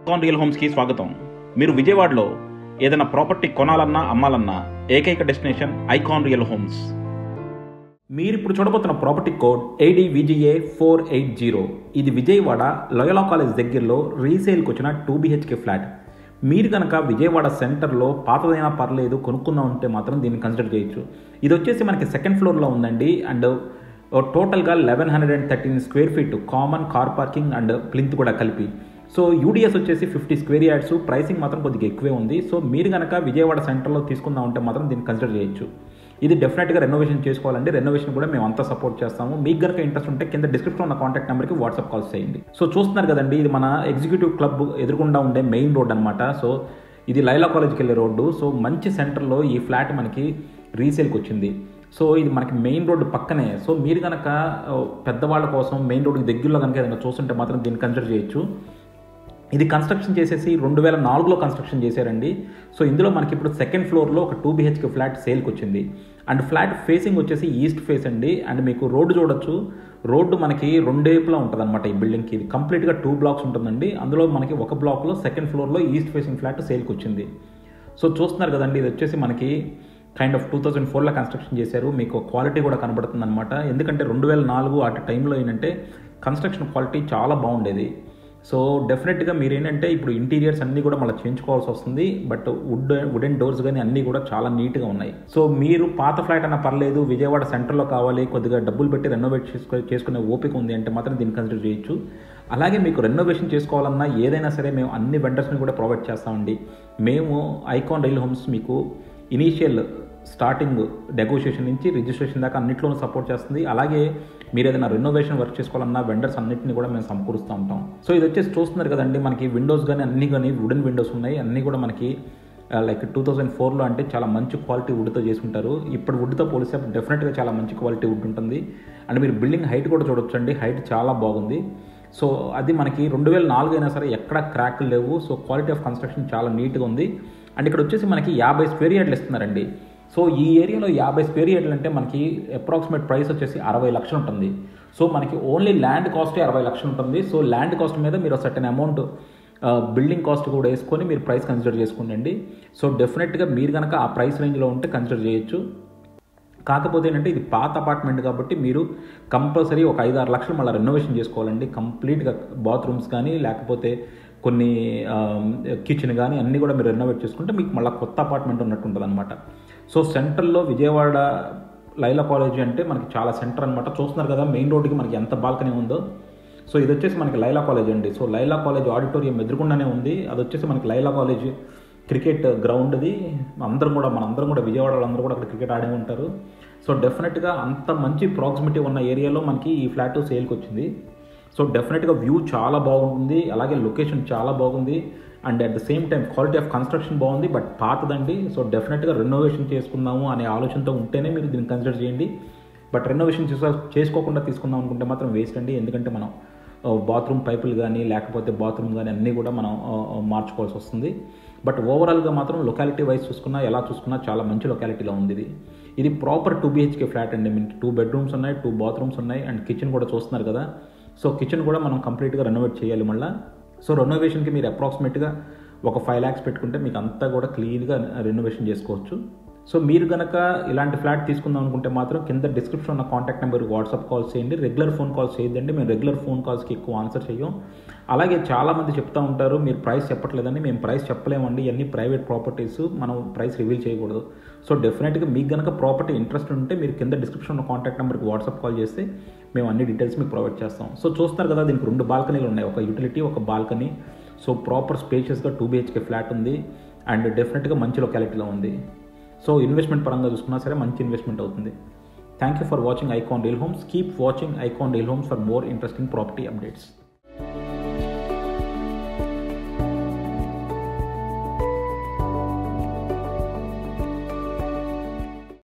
Icon real హోమ్స్కి స్వాగతం. మీరు విజయవాడలో ఏదైనా ప్రాపర్టీ కొనాలన్నా అమ్మాలన్నా ఏకైక డెస్టినేషన్ ఐకాన్ రియల్ హోమ్స్. మీరు ఇప్పుడు చూడబోతున్న ప్రాపర్టీ కోడ్ ADVGA 480. ఇది విజయవాడ లోయలా కాలేజ్ దగ్గరలో రీసేల్కి వచ్చిన 2 BHK ఫ్లాట్. మీరు కనుక విజయవాడ సెంటర్లో పాతదైనా పర్లేదు కొనుక్కుందాం ఉంటే మాత్రం దీన్ని కన్సిడర్ చేయొచ్చు. ఇది వచ్చేసి మనకి సెకండ్ ఫ్లోర్లో ఉందండి. అండ్ టోటల్గా 1113 square feet common car parking and plinth కూడా కలిపి. సో యూడిఎస్ వచ్చేసి 50 స్క్వేర్ యార్డ్స్. ప్రైసింగ్ మాత్రం కొద్దిగా ఎక్కువే ఉంది. సో మీరు కనుక విజయవాడ సెంటర్లో తీసుకుందాం ఉంటే మాత్రం దీన్ని కన్సిడర్ చేయొచ్చు. ఇది డెఫినెట్గా రెనోవేషన్ చేసుకోవాలండి. రెనోవేషన్ కూడా మేము అంతా సపోర్ట్ చేస్తాము. మీకు కనుక ఇంట్రెస్ట్ ఉంటే కింద డిస్క్రిప్షన్లో ఉన్న కాంటాక్ట్ నెంబర్కి వాట్సాప్ కాల్స్ చేయండి. సో చూస్తున్నారు కదండి, ఇది మన ఎగ్జిక్యూటివ్ క్లబ్ ఎదురుకుండా ఉండే మెయిన్ రోడ్ అనమాట. సో ఇది లైలా కాలేజ్కి వెళ్ళే రోడ్డు. సో మంచి సెంటర్లో ఈ ఫ్లాట్ మనకి రీసేల్కి వచ్చింది. సో ఇది మనకి మెయిన్ రోడ్డు పక్కనే. సో మీరు కనుక పెద్దవాళ్ళ కోసం మెయిన్ రోడ్డుకి దగ్గరలో కనుక ఏదైనా చూస్తుంటే మాత్రం దీన్ని కన్సిడర్ చేయొచ్చు. ఇది కన్స్ట్రక్షన్ చేసేసి 2004లో కన్స్ట్రక్షన్ చేశారండి. సో ఇందులో మనకి ఇప్పుడు సెకండ్ ఫ్లోర్లో ఒక 2 BHK ఫ్లాట్ సేల్కి వచ్చింది. అండ్ ఫ్లాట్ ఫేసింగ్ వచ్చేసి ఈస్ట్ ఫేస్ అండి. అండ్ మీకు రోడ్డు చూడొచ్చు. రోడ్డు మనకి రెండేపులా ఉంటుంది అనమాట. ఈ బిల్డింగ్కి ఇది కంప్లీట్గా 2 బ్లాక్స్ ఉంటుందండి. అందులో మనకి ఒక బ్లాక్లో సెకండ్ ఫ్లోర్లో ఈస్ట్ ఫేసింగ్ ఫ్లాట్ సేల్కి వచ్చింది. సో చూస్తున్నారు కదండి, ఇది వచ్చేసి మనకి కైండ్ ఆఫ్ 2004లో కన్స్ట్రక్షన్ చేశారు. మీకు క్వాలిటీ కూడా కనబడుతుంది అనమాట. ఎందుకంటే 2004 అటు టైంలో ఏంటంటే కన్స్ట్రక్షన్ క్వాలిటీ చాలా బాగుండేది. సో డెఫినెట్గా మీరు ఏంటంటే ఇప్పుడు ఇంటీరియర్స్ అన్నీ కూడా మళ్ళీ చేయించుకోవాల్సి వస్తుంది. బట్ వుడెన్ డోర్స్ కానీ అన్నీ కూడా చాలా నీట్గా ఉన్నాయి. సో మీరు పాత ఫ్లాట్ అన్న పర్లేదు, విజయవాడ సెంటర్లో కావాలి, కొద్దిగా డబ్బులు పెట్టి రెనోవేట్ చేసుకునే ఓపిక ఉంది అంటే మాత్రం దీన్ని కన్సిడర్ చేయొచ్చు. అలాగే మీకు రెనోవేషన్ చేసుకోవాలన్నా ఏదైనా సరే మేము అన్ని వెండర్స్ని కూడా ప్రొవైడ్ చేస్తామండి. మేము ఐకాన్ రియల్ హోమ్స్ మీకు ఇనీషియల్ స్టార్టింగ్ నెగోషియేషన్ నుంచి రిజిస్ట్రేషన్ దాకా అన్నింటిలోనూ సపోర్ట్ చేస్తుంది. అలాగే మీరు ఏదైనా రెనోవేషన్ వర్క్ చేసుకోవాలన్నా వెండర్స్ అన్నింటినీ కూడా మేము సమకూరుస్తూ ఉంటాం. సో ఇది వచ్చేసి చూస్తున్నారు కదండి, మనకి విండోస్ కానీ అన్నీ కానీ వుడెన్ విండోస్ ఉన్నాయి. అన్నీ కూడా మనకి లైక్ 2004లో అంటే చాలా మంచి క్వాలిటీ వుడ్తో చేసుకుంటారు. ఇప్పుడు వుడ్తో పోలిస్తే డెఫినెట్గా చాలా మంచి క్వాలిటీ వుడ్ ఉంటుంది. అండ్ మీరు బిల్డింగ్ హైట్ కూడా చూడొచ్చు అండి. హైట్ చాలా బాగుంది. సో అది మనకి 2004 అయినా సరే ఎక్కడ క్రాక్లు లేవు. సో క్వాలిటీ ఆఫ్ కన్స్ట్రక్షన్ చాలా నీట్గా ఉంది. అండ్ ఇక్కడ వచ్చేసి మనకి 50 స్క్వేర్ యార్డ్లు ఇస్తున్నారండి. సో ఈ ఏరియాలో 50 స్క్వేర్ యార్డ్లు అంటే మనకి అప్రాక్సిమేట్ ప్రైస్ వచ్చేసి 60 లక్షలు ఉంటుంది. సో మనకి ఓన్లీ ల్యాండ్ కాస్టే 60 లక్షలు ఉంటుంది. సో ల్యాండ్ కాస్ట్ మీద మీరు సర్టెన్ అమౌంట్ బిల్డింగ్ కాస్ట్ కూడా వేసుకొని మీరు ప్రైస్ కన్సిడర్ చేసుకోండి. సో డెఫినెట్గా మీరు కనుక ఆ ప్రైస్ రేంజ్లో ఉంటే కన్సిడర్ చేయొచ్చు. కాకపోతే ఏంటంటే ఇది పాత అపార్ట్మెంట్ కాబట్టి మీరు కంపల్సరీ ఒక 5-6 లక్షలు మళ్ళీ రెనోవేషన్ చేసుకోవాలండి. కంప్లీట్గా బాత్రూమ్స్ కానీ లేకపోతే కొన్ని కిచెన్ కానీ అన్నీ కూడా మీరు రెనోవేట్ చేసుకుంటే మీకు మళ్ళీ కొత్త అపార్ట్మెంట్ ఉన్నట్టు ఉంటుంది అనమాట. సో సెంటర్లో విజయవాడ లైలా కాలేజ్ అంటే మనకి చాలా సెంటర్ అనమాట. చూస్తున్నారు కదా మెయిన్ రోడ్డుకి మనకి ఎంత బాల్కనీ ఉందో. సో ఇది వచ్చేసి మనకి లైలా కాలేజ్ అండి. సో లైలా కాలేజ్ ఆడిటోరియం ఎదురుకుండానే ఉంది. అది వచ్చేసి మనకి లైలా కాలేజ్ క్రికెట్ గ్రౌండ్ది. మనందరం కూడా విజయవాడ వాళ్ళందరూ కూడా అక్కడ క్రికెట్ ఆడే ఉంటారు. సో డెఫినెట్గా అంత మంచి ప్రాక్సిమిటీ ఉన్న ఏరియాలో మనకి ఈ ఫ్లాట్ సేల్కి వచ్చింది. సో డెఫినెట్గా వ్యూ చాలా బాగుంటుంది. అలాగే లొకేషన్ చాలా బాగుంది. And at the same time quality of construction బాగుంది. బట్ పాతదండి. సో డెఫినెట్గా రెనోవేషన్ చేసుకుందాము అనే ఆలోచనతో ఉంటేనే మీరు దీన్ని కన్సిడర్ చేయండి. బట్ రెనోవేషన్ చేసుకోకుండా తీసుకుందాం అనుకుంటే మాత్రం వేస్ట్ అండి. ఎందుకంటే మనం బాత్రూమ్ పైపులు కానీ లేకపోతే బాత్రూమ్ కానీ అన్నీ కూడా మనం మార్చుకోవాల్సి వస్తుంది. బట్ ఓవరాల్గా మాత్రం లొకాలిటీ వైజ్ చూసుకున్నా ఎలా చూసుకున్నా చాలా మంచి లొకాలిటీలో ఉంది. ఇది ప్రాపర్ 2 BHK ఫ్లాట్ అండి. మీకు 2 బెడ్రూమ్స్ ఉన్నాయి, 2 బాత్రూమ్స్ ఉన్నాయి. అండ్ కిచెన్ కూడా చూస్తున్నారు కదా. సో కిచెన్ కూడా మనం కంప్లీట్గా రెనోవేట్ చేయాలి మళ్ళీ. సో రెనోవేషన్కి మీరు అప్రాక్సిమేట్గా ఒక 5 lakhs పెట్టుకుంటే మీకు అంతా కూడా క్లీన్గా రెనోవేషన్ చేసుకోవచ్చు. సో మీరు కనుక ఇలాంటి ఫ్లాట్ తీసుకుందాం అనుకుంటే మాత్రం కింద డిస్క్రిప్షన్ ఉన్న కాంటాక్ట్ నెంబర్కి వాట్సాప్ కాల్స్ చేయండి. రెగ్యులర్ ఫోన్ కాల్స్ చేయొద్దండి. మేము రెగ్యులర్ ఫోన్ కాల్స్కి ఎక్కువ ఆన్సర్ చేయం. అలాగే చాలామంది చెప్తూ ఉంటారు మీరు ప్రైస్ చెప్పట్లేదని. మేము ప్రైస్ చెప్పలేమండి. ఇవన్నీ ప్రైవేట్ ప్రాపర్టీస్, మనం ప్రైస్ రివీల్ చేయకూడదు. సో డెఫినెట్గా మీకు కనుక ప్రాపర్టీ ఇంట్రెస్ట్ ఉంటే మీరు కింద డిస్క్రిప్షన్ ఉన్న కాంటాక్ట్ నెంబర్కి వాట్సాప్ కాల్ చేస్తే మేము అన్ని డీటెయిల్స్ మీకు ప్రొవైడ్ చేస్తాం. సో చూస్తారు కదా, దీనికి 2 బాల్కనీలు ఉన్నాయి. ఒక యూటిలిటీ, ఒక బాల్కనీ. సో ప్రాపర్ స్పేషియస్గా 2 BHK ఫ్లాట్ ఉంది. అండ్ డెఫినెట్గా మంచి లొకాలిటీలో ఉంది. సో ఇన్వెస్ట్మెంట్ పరంగా చూసుకున్నా సరే మంచి ఇన్వెస్ట్మెంట్ అవుతుంది. Thank you for watching icon real homes. Keep watching icon real homes for more interesting property updates.